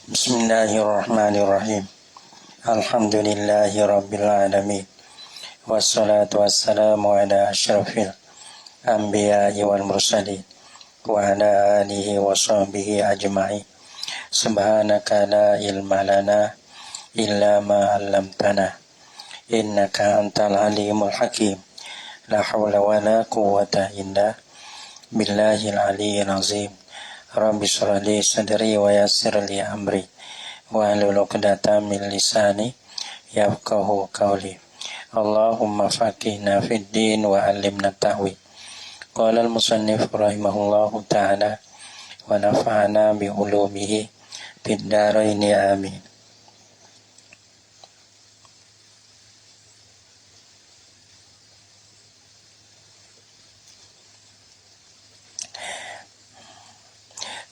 Bismillahirrahmanirrahim. Alhamdulillahi rabbil alamin. Wassalatu wassalamu ala asyrafil anbiya'i wal mursalin wa ala alihi wa sahbihi ajma'in. Subhanaka la ilma lana illa ma 'allamtana innaka antal alimul hakim. La hawla wa la quwwata illa billahil aliyyil azim. Rabbi shrah li sadri wa yassir li amri wahlul 'uqdatam min lisani yafqahu qawli. Allahumma faqihna fid din wa 'allimna ta'wil. Qala al-musannif rahimahullahu ta'ala wa nafa'ana bi ulumihi fid dharain amin.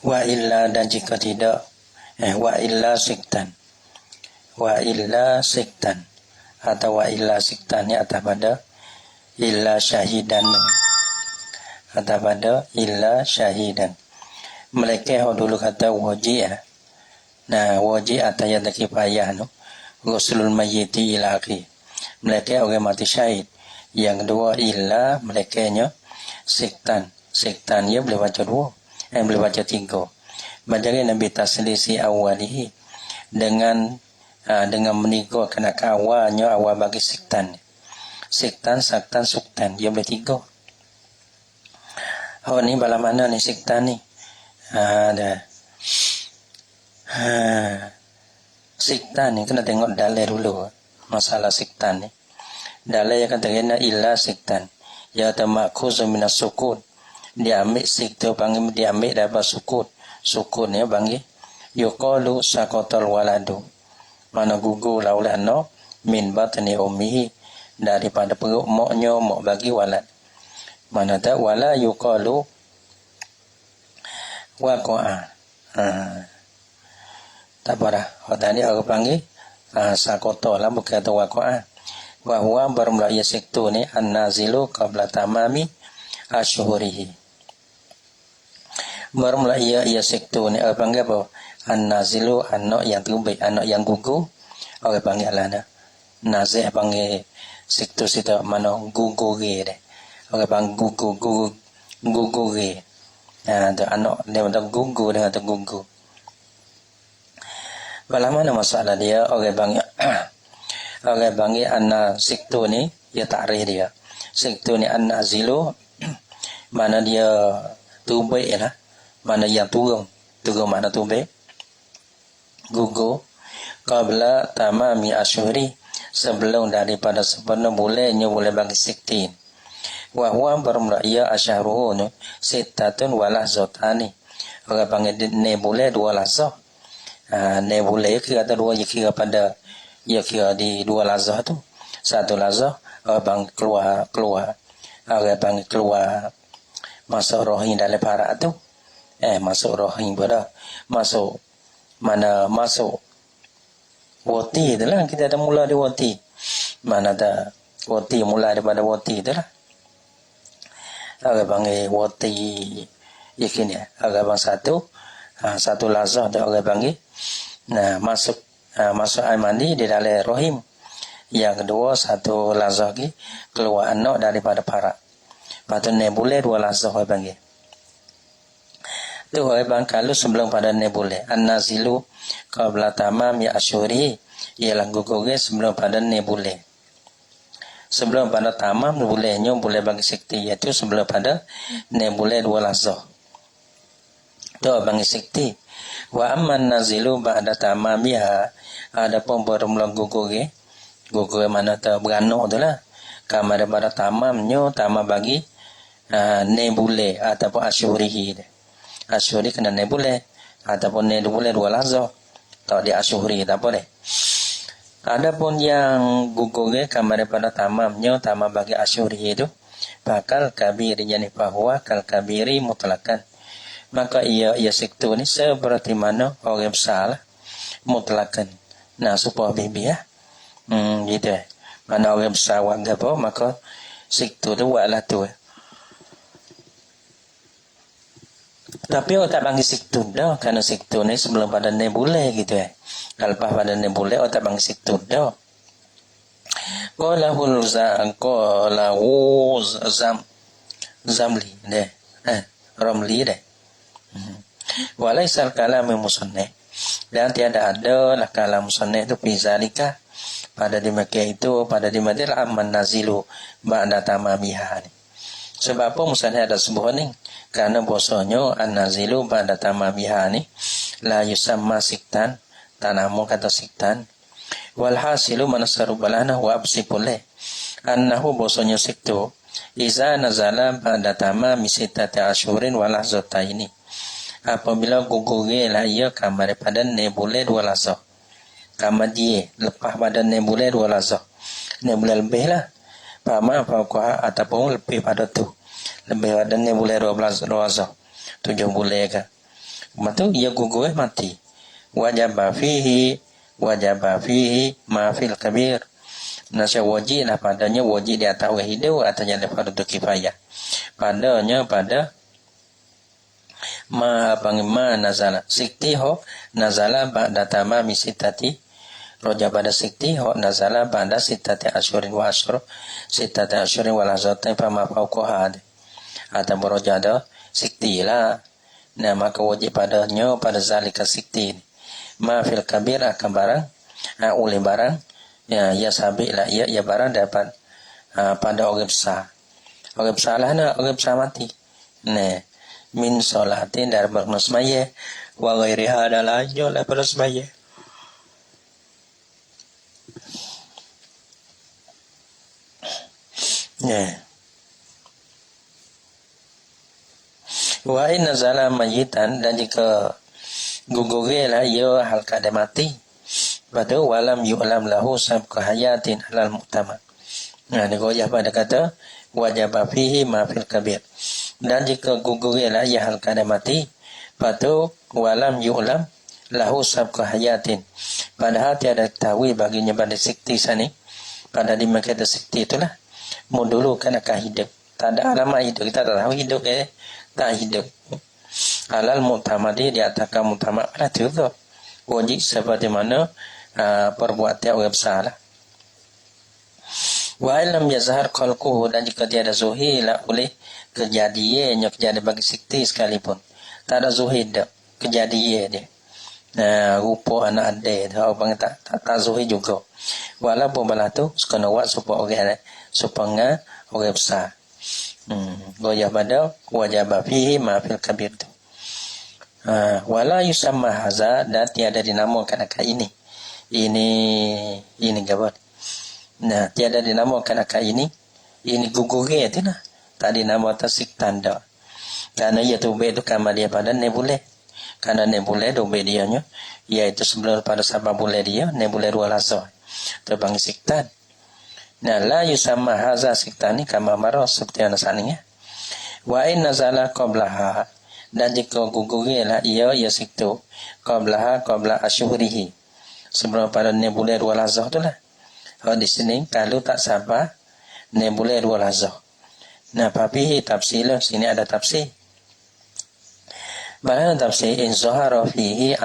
Wa illa, dan jika tidak, wa illa siktan atau wa illa siktan ni atas pada illa syahidan, atas pada illa syahidan. Mereka dulu kata wajib. Nah, wajib atas yang kifayah no, ghuslul mayyiti ila akhir. Mereka orang mati syahid. Yang kedua illa, mereka nya siktan dia boleh baca dua, boleh baca tiga. Bacanya Nabi taslisi awalihi dengan menikah kena awalnya awal bagi siktan, saktan, suktan, dia boleh tiga. Oh ni bala mana ni siktan ni? Ada. Siktan ni kena tengok dalil dulu. Masalah siktan ni. Dalil yang kata illa siktan. Ya tamakhuzu minas sukun. Dia ambil siktu panggil, dia ambil daripada sukun. Sukun ya panggil yuqalu saqatal waladu, mana gugur laulah no min batni ummihi, daripada perut moknya, mok bagi walad. Mana tak wala yuqalu waqa'a. Tak parah. Tadi orang panggil saqata lah, bukan kata waqa'a. Wa huwa bermula ya siktu ni an-nazilu qabla tamami asyhurihi. Bermula ia sektu ni orang panggil apa? An-nazilu, anak yang terbit, anak yang gugur. Orang panggil lah nazih, panggil sektu situ mana gugur dia. Orang panggil gugur dia. Tu anak dia macam gugur, dia kata gugur. Balah mana masalah dia? Orang panggil anak sektu ni, dia takrif dia. Sektu ni an-nazilu, mana dia terbit lah. Mana yang turun mana tumbek, gugur qabla tamami asyhuri, sebelum daripada sepenuh bulannya boleh bagi 16. Wa huwa bermula ia asyharuhu sittatun wa lahzatani. Orang panggil ne boleh dua lahzah. Ne boleh kira dua, kira pada kira di dua lahzah tu. Satu lahzah orang panggil keluar orang panggil keluar masuk rohing dalam parak tu. Masuk rohing pada masuk mana masuk wati itulah, kita ada mula di wati. Mana ada wati, mula daripada wati itulah. Orang panggil wati yakin ya. Orang panggil satu lazah tu orang panggil. Nah, masuk air mandi di dalam rohim. Yang kedua satu lazah lagi keluar anak daripada parak. Patut ne boleh dua lazah orang panggil. Tu orang kalau sebelum pada ni boleh an-nazilu qabla tamami asyhuri, ialah gugurnya sebelum pada ni boleh. Sebelum pada tamam bolehnya boleh bagi sekti, iaitu sebelum pada ni boleh dua lazah. Tu bagi sekti. Wa amman nazilu ba'da tamamiha, adapun bermula gugurnya mana tu beranak tu lah. Kamar daripada tamamnya tamam bagi ni boleh ataupun asyhurihi. Asyhuri kena ne boleh ataupun ne boleh dua lazah. Tak di asyhuri tak boleh. Adapun yang gugurnya kamar daripada tamamnya tamam bagi asyhuri itu bakal kabir, yani bahwa kal kabiri mutlakan. Maka ia sektu ni seperti mana orang besar lah, mutlakan. Nah, supaya bibi ya. Gitu. Mana orang besar buat apa, maka sektu tu buatlah tu. Tapi otak bagi siktun dah, karena siktun ni sebelum pada nebule gitu Lepas pada nebule otak bagi siktun dah. Qala zamli deh. Ramli deh. Walaisal kalam musannif. Dan tiada ada lah kalam musannif itu bizalika pada di Mekah itu pada di Madinah amman nazilu ba'da tamamiha. Sebab apa musannif ada sebuah ni? Karena bosonyo an-nazilu ba'da tamamiha ni la yusamma siktan, tanamu kata siktan. Walhasilu manasaru balana wa absipuleh annahu bosonyo siktu iza nazala ba'da tamami sittati asyurin walahzataini. Apabila guguge lah ia kamar pada nebule 2 lazah. Kamar dia lepas pada nebule 2 lazah. Nebule lebih lah. Pama fauqaha ataupun lebih pada tu. Lebih pada nebule 12 lazah. 7 bulan ke. Lepas tu ia guguge mati. Wajaba fihi ma fil kabir. Nasa wajib lah padanya wajib di atas hidup atanya fardu kifayah. Padanya pada ma nazala sikti ho nazala ba'da tamami sittati roja pada sikti ho nazala ba'da sittati asyurin wa asyur sittati asyurin wa lazatan fa ma fauqaha atau beroja ada sikti lah. Nah maka wajib padanya pada zalika sikti ma fil kabir akan barang oleh barang ya sabit lah ya barang dapat pada orang besar lah nak orang besar mati. Nah min solatin dari berkena semaya wa ghairiha adalah lain pada semaya. Wa in nazala mayitan dan jika guguge lah ia hal kada mati pada walam yu'lam lahu sabqa hayatin alal mu'tamad. Nah ni goyah pada kata wajaba fihi ma fil kabir. Dan jika gugur ialah ia hal kada mati, patu walam yu'lam lahu sabqa hayatin. Padahal tiada ketahui baginya pada sikti sani. Pada di Mekah ada sikti itulah. Mu dulu kan akan hidup. Tak ada alamat hidup. Kita tak tahu hidup tak hidup. Alal mu'tamadi di atas mu'tamad pada tu tu. Wajib seperti mana perbuatan orang besar lah. Wa ilam yazhar khalquhu dan jika tiada zuhir lah oleh kejadiannya kejadian bagi sikti sekalipun. Tak ada zuhir dah kejadian dia. Rupa anak ada orang tak zuhir juga. Walaupun balah tu sekena buat supaya orang besar. Goyah pada wajaba fihi ma fil kabir tu. Wala yusamma haza dan tiada dinamakan akal ini. Ini gawat. Nah, tiada dinamakan akal ini guguge tu lah. Tak dinama tasik tanda. Karena ia tu be tu kamar dia pada nebule. Karena nebule tu be dia nya iaitu sebelum pada sabab boleh dia nebule 2 lazah. Terbang siktan. Nah, la yusamma haza siktan ni kama marah seperti yang asalnya. Wa in nazala qablaha dan jika guguge lah ia siktu qabla asyhurihi. Sebelum pada nebule 2 lazah tu lah. Di sini kalau tak sabar nebule 2 lazah. Nah, papi tafsir sini ada tafsir. Mana tafsir in zahara fihi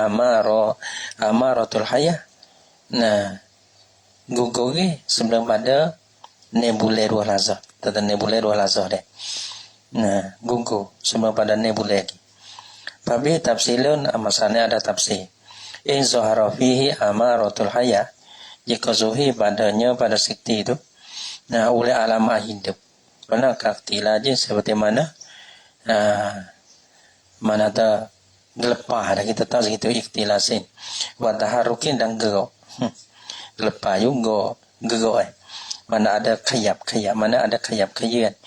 amaratul hayah. Nah, guguge sebelum pada nebule 2 lazah. Tentang nebule 2 lazah deh. Nah, gugu sebelum pada nebule lagi. Papi tafsirun masalahnya ada tafsir. In zahara fihi amaratul hayah. Jika zuhir padanya pada sikti itu, nah oleh alamah hidup. Kerana kaktilah je seperti mana ada gelepah dah kita tahu segitu ikhtilasin. Wa taharukin dan gerok. Gelepah juga gerok Mana ada khayap, mana ada khayap-khayuan.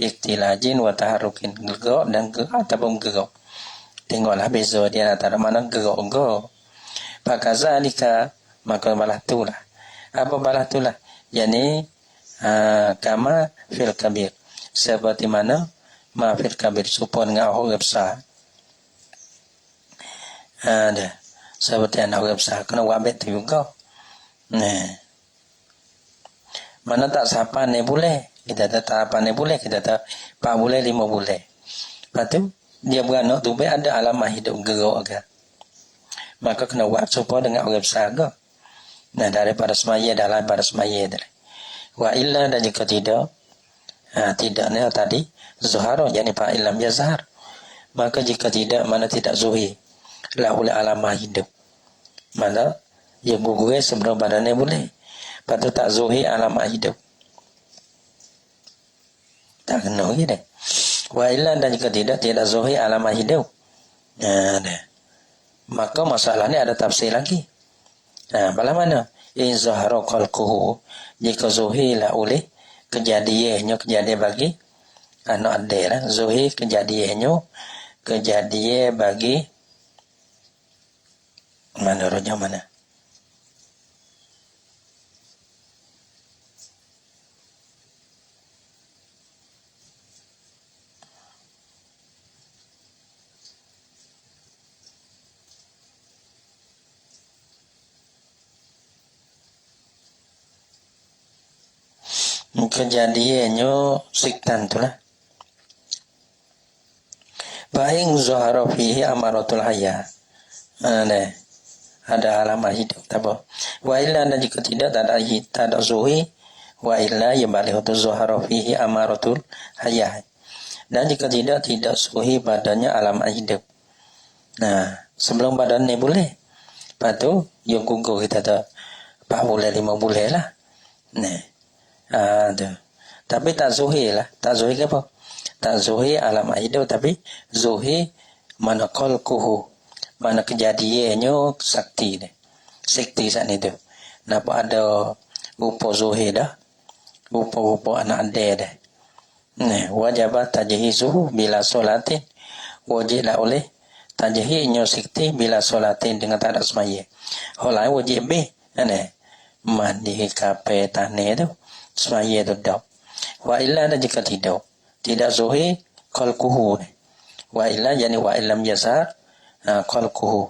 Ikhtilajin wa taharukin gerok dan gerok ataupun gerok. Tengoklah beza dia antara mana gerok. Pakazalika maka balah tu lah. Apa balah tu lah? Yani kama fil kabir. Seperti mana ma fil kabir supaya dengan orang besar. Ada seperti anak orang besar kena wabet tu juga. Nah, mana tak siapa ni boleh. Kita tak apa ni boleh. Kita tak 4 bulan 5 bulan. Lepas tu dia beranak tu baik ada alamah hidup gerok agak. Maka kena buat supaya dengan orang besar agak. Nah, daripada semaya dalam pada semaya tadi. Wa illa dan jika tidak, tidaknya tadi zuhara yani fa'il lam yazhar. Maka jika tidak, mana tidak zuhir lah oleh alamah hidup. Mana ia gugur sebelum badannya boleh. Lepas tu tak zuhir alamah hidup. Tak kena gitu. Wa illa dan jika tidak zuhir alamah hidup. Maka masalah ni ada tafsir lagi. Bagaimana mana? In zahara khalquhu, jika zuhir lah oleh kejadiannya bagi anak adil lah. Zuhir kejadian bagi mana roja mana? Kejadiannya siktan tu lah. Baing zuhara fihi amaratul haya. Ada alamah hidup tak apa. Wa illa dan jika tidak ada zuhi. Wa illa yang balik itu zuhara fihi amaratul haya. Dan jika tidak zuhi badannya alamah hidup. Nah, sebelum badan ni boleh. Lepas tu, yang gugur kita tu 4 bulan 5 bulan lah. Tu. Tapi tak zuhir lah. Tak zuhir ke apa? Tak zuhir alamah hidup, tapi zuhir mana khalquhu, mana kejadiannya sakti ni. Sakti saat ni tu. Nampak ada rupa zuhir dah. Rupa-rupa anak adil dah. Wajibat tajhizuhu bila solatin. Wajiblah oleh tajhiznya sakti bila solatin dengan tak ada semaya. Holai wajib be. Mandi kape tanah tu. Semaya tu dak. Wa illa dan jika tidak zuhir khalquhu. Wa illa yani wa illam yazhar khalquhu.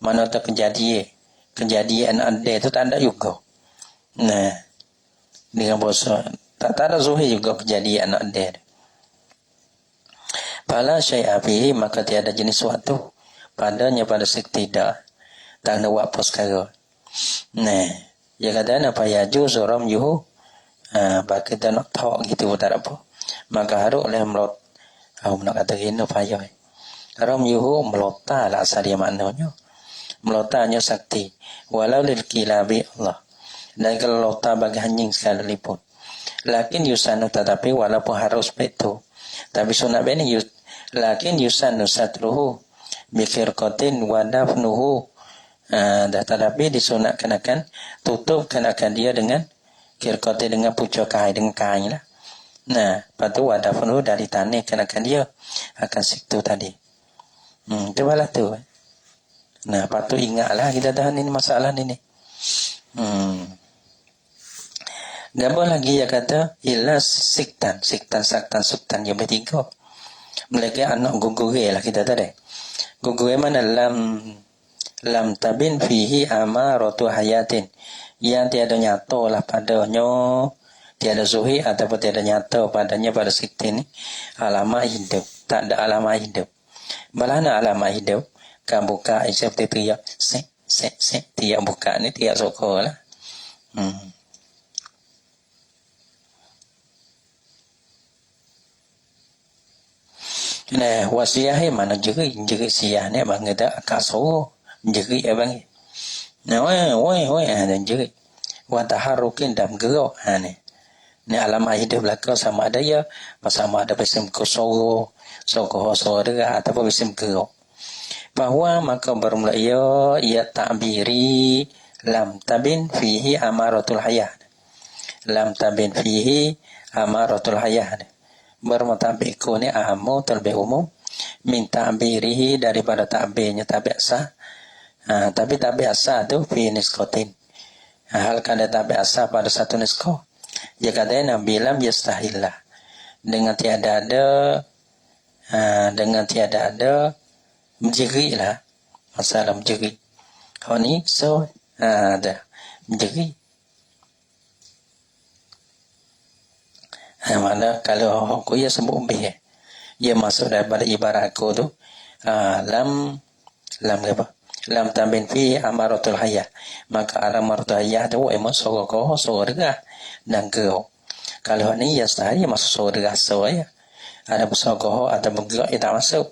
Mana tak kejadian ada itu tak ada juga. Dengan bahasa tak ada zuhir juga kejadian ada. Fala syai'a fihi, maka tiada jenis suatu padanya pada tidak. Tak ada buat apa sekarang. Dia kata apa ya juzu ramyuhu. Bagi kita nak tahu gitu tak apa. Maka harus oleh melot. Nak kata gini payah. Ramyuhu melota lah asal dia maknanya. Melotanya sakti. Walau lil kilabi Allah. Dan kalau lota bagi anjing sekalipun. Lakin yusanu tetapi walaupun harus betul. Tapi sunat beni lakin yusanu satruhu bifirqatin wa dafnuhu. Tetapi disunatkan akan tutupkan akan dia dengan kirqati dengan pucuk kain dengan kain lah. Patu wadafnu dari tanah kenakan dia akan situ tadi. Cobalah tu. Patu ingatlah kita tahan ini masalah ini. Apa lagi dia kata illa siktan suktan yang bertiga. Mereka anak gugure lah kita tadi. Gugure mana lam tabin fihi amaratu hayatin. Yang tiada nyata lah padanya, tiada zuhir ataupun tiada nyata padanya pada sikti ni alamah hidup. Tak ada alamah hidup. Balana alamah hidup kan buka seperti tiap tiap buka ni tiap sokor lah. Wasiah mana jerit siah ni bang kita kasau jerit abang. Woi dan jerit. Wa taharrukin dalam gerak ni alamah hidup belaka sama ada ya sama ada besim kusoro dia ataupun besim gerak. Bahawa maka bermula ia ta'biri lam tabin fihi amaratul hayah. Lam tabin fihi amaratul hayah. Bermutabiku ni ahamu terlebih umum min ta'birihi daripada ta'birnya tabi'asa. Tapi tabi'asa tu fi niskotin. Hal kada tabi'asa pada satu nisko. Dia katanya bilam yastahillah. Dengan tiada ada menjeri lah. Masalah menjeri. Kau ni ada menjeri. Mana kalau aku ya sebut lebih ia masuk daripada ibarat aku tu lam apa? Lam tambin fi amaratul hayah. Maka amaratul hayah tu emang surga dan kau. Kalau ni ya sehari masuk surga ya. Ada bersogoh atau bergerak ia tak masuk.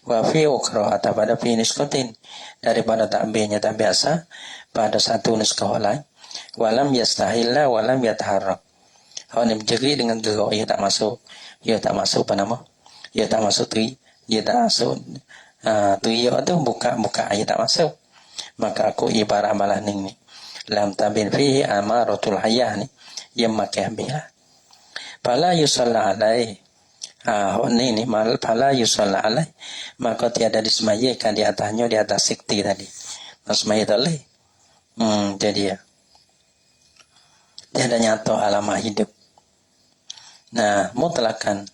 Wa fi ukra atau pada fi niskotin daripada takbirnya tak biasa pada satu niskoh lain. Walam yastahilla walam yataharrak. Hal ni berjeri dengan gerak ia tak masuk. Ia tak masuk apa nama? Ia tak masuk tri. Ia tak masuk tuyuk tu buka ia tak masuk. Maka aku ibarat malah ni lam tabin fihi amaratul hayah ni yang makai habislah. Fala yusalla alai ni mal fala yusalla alai, maka tiada disemayakan di atasnya, di atas sikti tadi. Semaya tak boleh. Jadi ya tiada nyata alamah hidup. Nah, mutlakan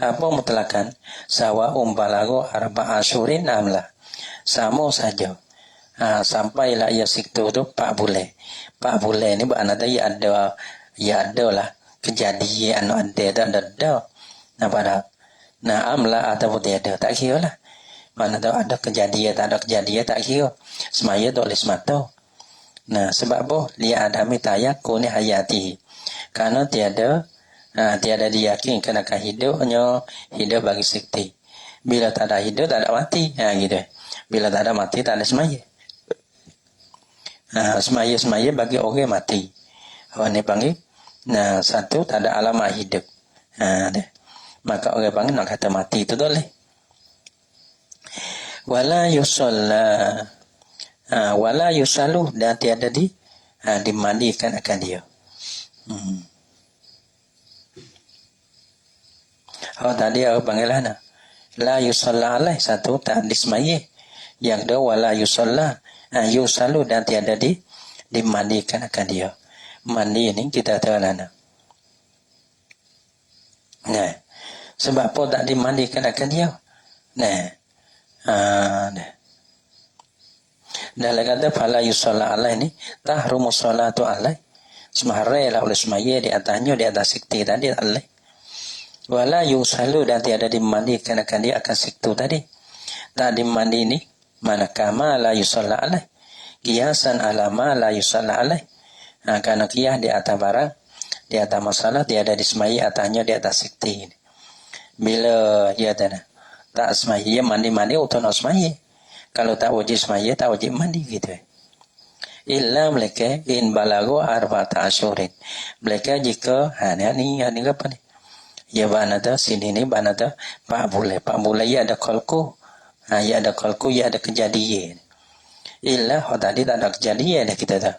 apa mutlakan sawa balago arba asyurin amla, sama saja sampailah ia siktu tu 4 bulan. 4 bulan ni bermakna tadi ada lah kejadian ada nah pada amla atau tiada tak kira lah, mana tahu ada kejadian tak ada kejadian tak kira, semaya tak boleh semata. Nah sebab apa dia ada mitayakun hayati, karena tiada diyakinkan akan hidupnya, hidup bagi sikti. Bila tak ada hidup tak ada mati, gitu. Bila tak ada mati tak ada semaya. Semaya bagi orang mati. Orang ni panggil satu tak ada alamah hidup. Maka orang panggil nak kata mati itu tak boleh. Wala yusalla wala yusalu, dan tiada dimandikan akan dia. Tadi aku panggil la yusalla alaih, satu tak disemaya. Yang kedua wala yusalla yusalu, dan tiada dimandikan akan dia. Mandi ini kita tahu sebab apa tak dimandikan akan dia? Dalam kata fala yusalla alaih ni tahrumu salatu alaih, semaharai lah oleh semaya di atasnya, di atas sikti tadi alaih. Wala yusalu, dan tiada dimandikan akan dia akan siktu tadi. Tak dimandi ni manakah ma la yusalla alaih, kiasan ala ma la yusalla alaih. Karena kias di atas barang, di atas masalah tiada disemai atasnya, di atas sikti. Bila ia tak semai, ia mandi untuk nak semai. Kalau tak wajib semai, tak wajib mandi gitu. Illa mereka in balago arba'ata asyurin. Mereka jika ni apa ni? Ya banata sini ni banata 4 bulan. 4 bulan ia ada kolku. Ia ada kolku, ia ada kejadian. Illa tadi tak ada kejadian dah kita dah.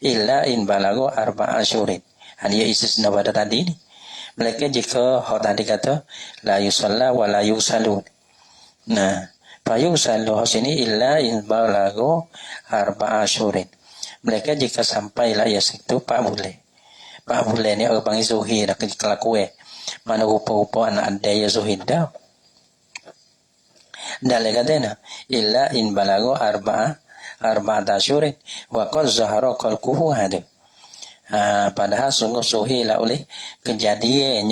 Illa in balago arba'a asyurin. Ia istisna pada tadi ni. Mereka jika tadi kata la yusalla wa la yusalu. Nah, fa yusalu sini illa in balago arba'a asyurin. Mereka jika sampailah ia situ 4 bulan. 4 bulan ni orang panggil zuhir dah kelakuan. Mana rupa-rupa anak ada ya zuhid dah. Dalam katanya illa in balago arba'ata asyurin wa qad zahara qalquhu hadu. Padahal sungguh zuhid lah oleh kejadian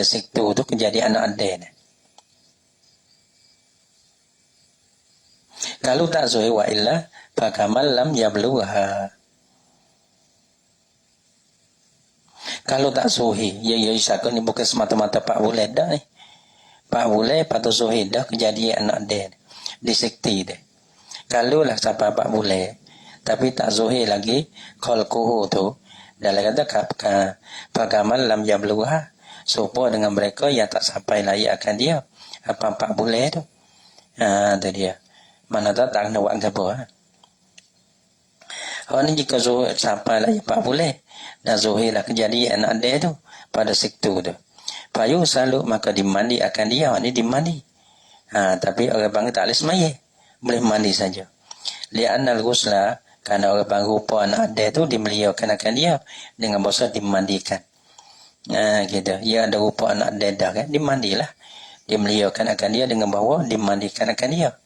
siktu tu, kejadian anak ada. Kalau tak zuhid wa illa fakamal lam yablugha. Kalau tak suhi, ya isyarat ni bukan semata-mata 4 bulan dah ni. 4 bulan patut suhi dah kejadian anak dia di sekti dia. Kalau lah sampai 4 bulan, tapi tak suhi lagi qalquhu tu, dalam kata pagamal lam yablugha, supaya dengan mereka yang tak sampai layak akan dia apa 4 bulan tu. Tu dia. Mana tak nak buat apa. Orang ni jika zuhir sampai layak 4 bulan, dan zuhir lah kejadian anak dia tu pada sektu tu, payu selalu maka dimandi akan dia. Ni dimandi. Tapi orang panggil tak boleh semaya, boleh mandi saja. Li'annal ghusla, kerana orang panggil rupa anak dia tu dimeliakan akan dia dengan bahasa dimandikan. Gitu. Ya ada rupa anak dia dah kan, dimandilah. Dimeliakan akan dia dengan bahawa dimandikan akan dia.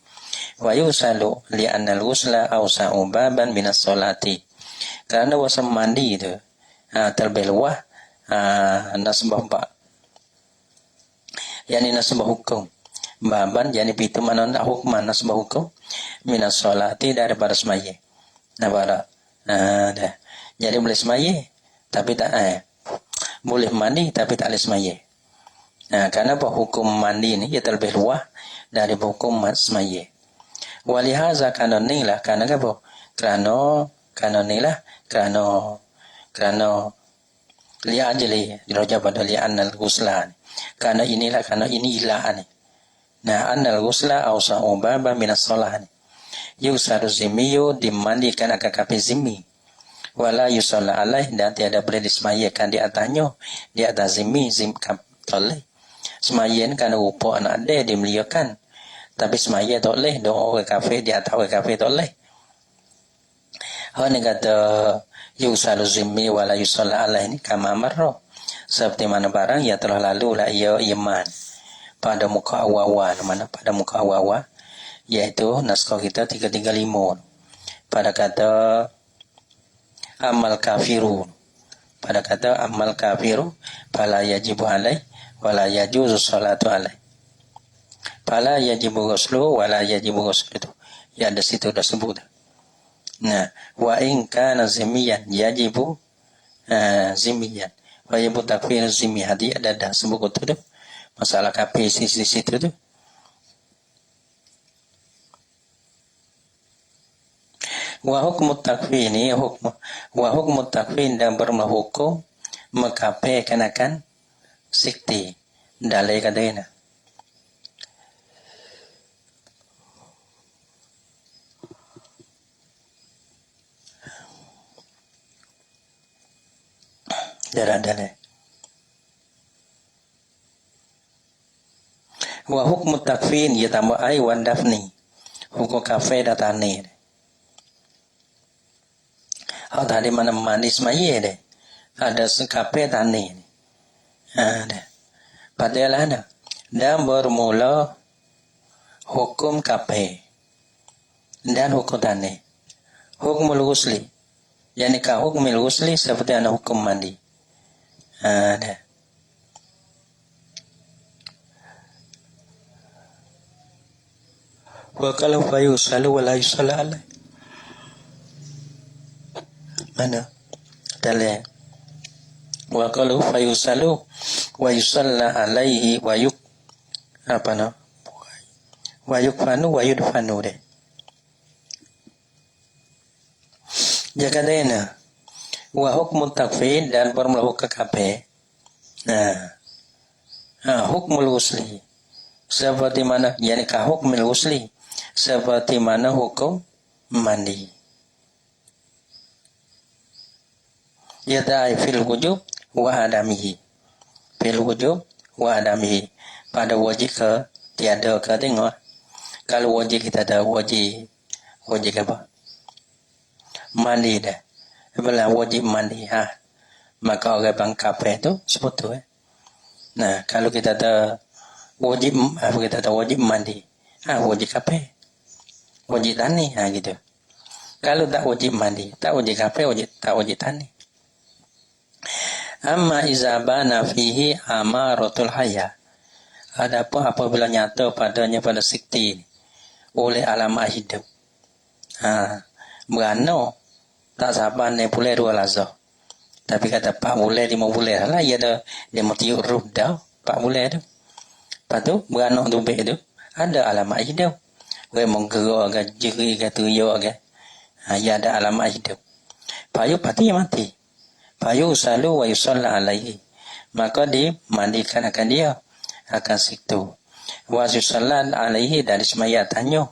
Wa yusalu li'annal ghusla awsa'u baban minas solati. Kerana bahasa mandi tu terlebih luas nasbah yani nasbah hukum. Baban yani pitu manon hukman nasbah hukum minas sholati daripada semaya. Nah para dah. Jadi boleh semaya tapi tak boleh mandi tapi tak boleh semaya. Nah, karena apa hukum mandi ini ia terlebih luas dari hukum semaya. Walihaza kana nilah karena apa? Karena nilah karena li'ajli diraja pada li'annal ghusla. Karena inilah karena inilah ni. Nah, annal ghusla awsa'u baba minas shalah. Yusaru zimiyu dimandikan akan kapi zimi. Wala yusalla alaih dan tiada boleh disemayakan di atasnya di atas zim kaptoleh semayan kan rupa anak dia dimuliakan tapi semaya tak boleh doa ke kafe di atas ke kafe tak boleh. Hanya kata yusalu zimmi wala yusalla alaih ni kama marra seperti mana barang yang telah lalu lah ia iman pada muka awal mana pada muka awal iaitu naskah kita 335 pada kata amal kafiru pada kata amal kafiru fala yajibu alai wala yajuzu salatu alai fala yajibu ghuslu wala yajibu ghuslu itu ya ada situ dah sebut. Nah wa in kana zimiyan yajibu zimiyan wa yajibu takfir zimi hadi ada dah sebut itu masalah kafi di situ tu. Wa hukmu takfini hukmu takfin dan berhukum mengkape kenakan sikti dalai kadena. Dalai. Wa hukmu takfin ya tambah ai wan dafni hukum kafe datane. Tadi mana manis maya deh. Ada sekape tani. Ada. Padahal ada. Dan bermula hukum kape. Dan hukum tani. Hukumul ghusli. Yani ka hukumul ghusli seperti anak hukum mandi. Ada. Wa kalau fayu salu wala yusalla alaih. Mana? Dalil. Wa qalu fayusalu wa yusalla alaihi wa yuk apa no? Wa yukfanu wa yudfanu deh. Jaga dena. Wa hukmu takfin dan bermula hukum kape. Nah, hukmul ghusli. Seperti mana? Yani ka hukmul ghusli. Seperti mana hukum mandi. Yadai fil wujub wa adamihi. Fil wujub wa adamihi. Pada wajib ke tiada ke tengok. Kalau wajib kita ada wajib apa? Mandi dah. Bila wajib mandi maka orang bangkap itu sebut tu Nah, kalau kita ada wajib mandi. Wajib kape. Wajib tani gitu. Kalau tak wajib mandi, tak wajib kape, tak wajib tani. Amma iza bana fihi amaratul haya. Adapun apabila nyata padanya pada sikti oleh alamat hidup. Berano tak sabar ni boleh 2 lazah. Tapi kata 4 bulan 5 bulan lah ia dah dia mati ruh dah 4 bulan tu. Lepas tu beranak tu baik tu ada alamat hidup. Orang menggerak ke jeri ke tuyuk ke. Ia ada alamat hidup. Payu pati mati. Payu salu wa yusalla alaihi. Maka dimandikan akan dia. Akan situ. Wa yusalla alaihi dan dismaya tanya.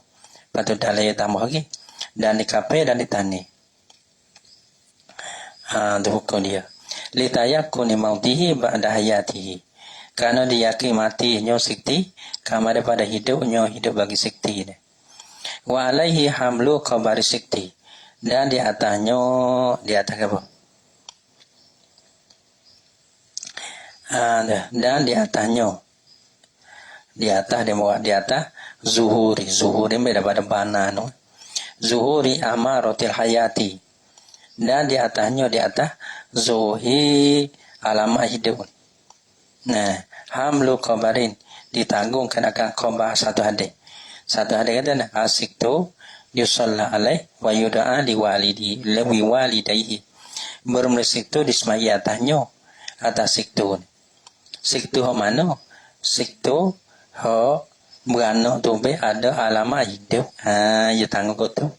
Lepas tu dalai tambah lagi. Dan dikapai dan ditani. Itu hukum dia. Litayakuni mautihi ba'da hayatihi. Karena diyakini matinya sikti. Kama daripada hidupnya hidup bagi sikti ini. Wa alaihi hamlu khabari sikti. Dan di atasnya di atas apa? Dan di atasnya di atas zuhuri beda pada bana no. Zuhuri amaratil hayati. Dan di atasnya di atas zuhi alamat hidup. Nah, hamlu khabarin Ditanggungkan akan korban satu hadis. Satu hadis kata asik tu yusalla alaih wa yuda'a liwalidi lewi walidayhi. Bermula siktu dismai atasnya atas siktu. Siktu ho mana? Siktu ho beranak tu be ada alamat hidup. Ya tanggung tu.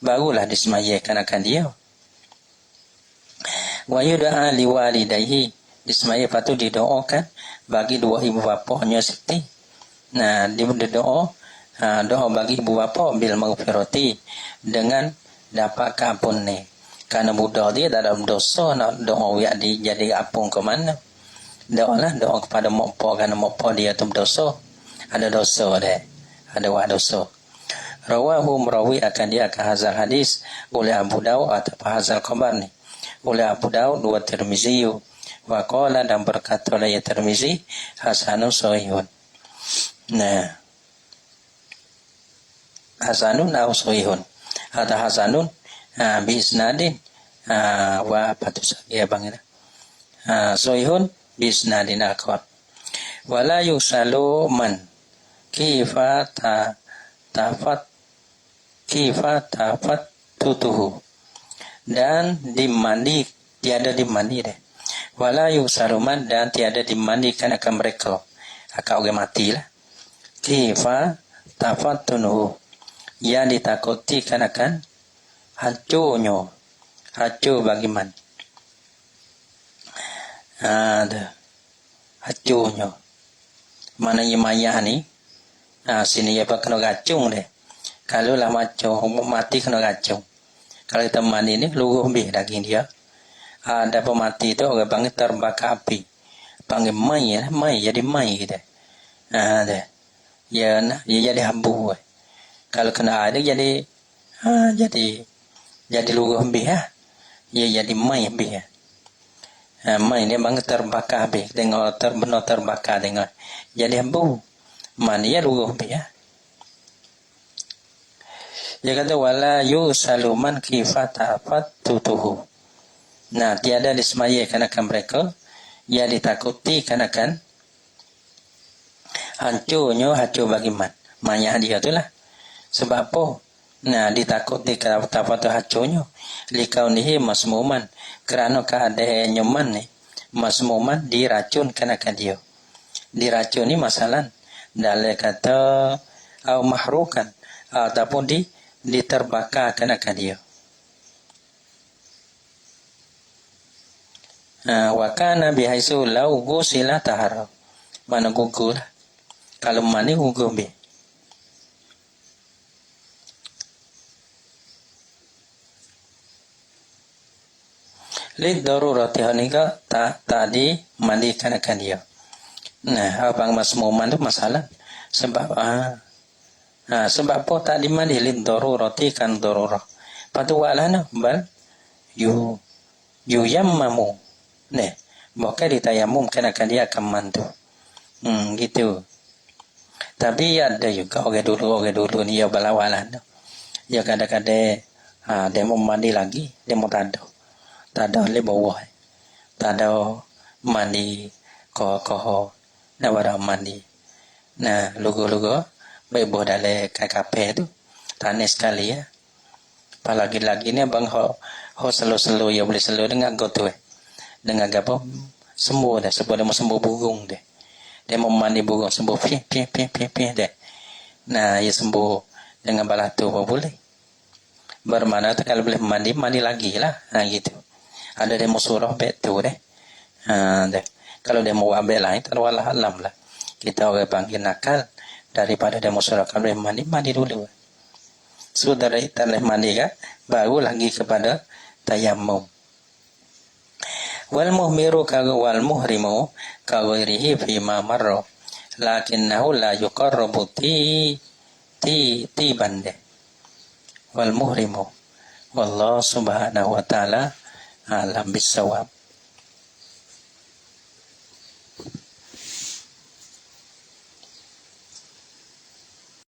Barulah disemayakan akan dia. Wa yuda'a liwalidayhi. Dismaya lepas tu didoakan bagi dua ibu bapanya Siti. Nah, dia berdoa doa bagi ibu bapa bil maghfirati dengan dapat keampun ni. Karena budak dia dalam dosa nak doa ya di jadi ampun ke mana? Doalah doa kepada mak pak kerana mak pak dia tu berdosa. Ada dosa dia. Ada buat dosa. Rawahu merawi akan dia akan hazal hadis oleh Abu Daud atau hazal khabar ni. Oleh Abu Daud wa Tirmizi wa qala dan berkata oleh Tirmizi hasanun sahihun. Nah, hasanun au sahihun. Ada hasanun bi isnadin wa apa tu ya bang ini. Sahihun bi isnadin akhar. Wala yusalu man kifa tafat tutuhu. Dan dimandi tiada dimandi deh. Wala yusaluman dan tiada dimandikan akan mereka. Akan orang matilah. Kifa tafattunuhu. Yang ditakuti akan hancurnya. Hancur bagaimana? Ada. Hancurnya. Mananya mayat ni. Sini ya pak kena gacung deh. Kalau lah macam mati kena gacung. Kalau kita mandi ni luruh lebih daging dia. Ada pemati tu orang panggil terbakar api. Panggil mai lah, mai jadi mai kita. Ada. Ya jadi hambu. Kalau kena ada jadi luruh lebih lah. Ya jadi mai lebih lah. Mai ni panggil terbakar api. Tengok benar terbakar tengok. Jadi hambu. Mana ya luruh lebih lah. Dia kata wala yusaluman kifatafat tutuhu. Nah, tiada disemayakan akan mereka yang ditakuti akan hancur bagaimana? Mayat dia tu lah. Sebab apa? Nah, ditakuti kata hancurnya. Likaunihi masmuman. Kerana keadaan nyaman ni. Masmuman diracunkan akan dia. Diracun ni masalah. Dalam kata au mahrukan. Ataupun diterbakarkan akan dia. Wa kana bihaisu lau gusila tahara. Mana gugur lah. Kalau mani gugur be. Lid darurati hanika tadi mandikan akan dia. Nah, abang masmuman tu masalah. Sebab sebab apa tak dimandi lid darurati kan darurah. Patu walana bal yammamu. Nih, bahkan ditayamum kan akan dia akan mantu. Gitu. Tapi ada juga orang dulu ni ya balawalan. Ya kadang-kadang dia mau mandi lagi, dia mau tak ada le bawah. Tak ada mandi koho nak barang mandi. Nah, lugu-lugu bebo dalam kafe tu. Tanya sekali ya. Apalagi ni abang ho selo ya boleh selo dengan gotu dengan apa sembuh dah sebab dia mau sembuh burung deh. Dia mau mandi burung sembuh pih deh. Nah, ya sembuh dengan balatu apa boleh. Bermana tu kalau boleh mandi lagi lah. Gitu. Ada dia mau surah betul deh. Deh. Kalau dia mau ambil lain tak walah alam lah. Kita orang panggil nakal daripada dia mau surah kalau boleh mandi dulu. Saudara kita boleh mandi kan baru lagi kepada tayammum. Wal muhmiru wal muhrimu kaghairihi fi ma marra lakinnahu la yuqarrabu tiban de. Wal muhrimu wallahu subhanahu wa ta'ala alam bisawab.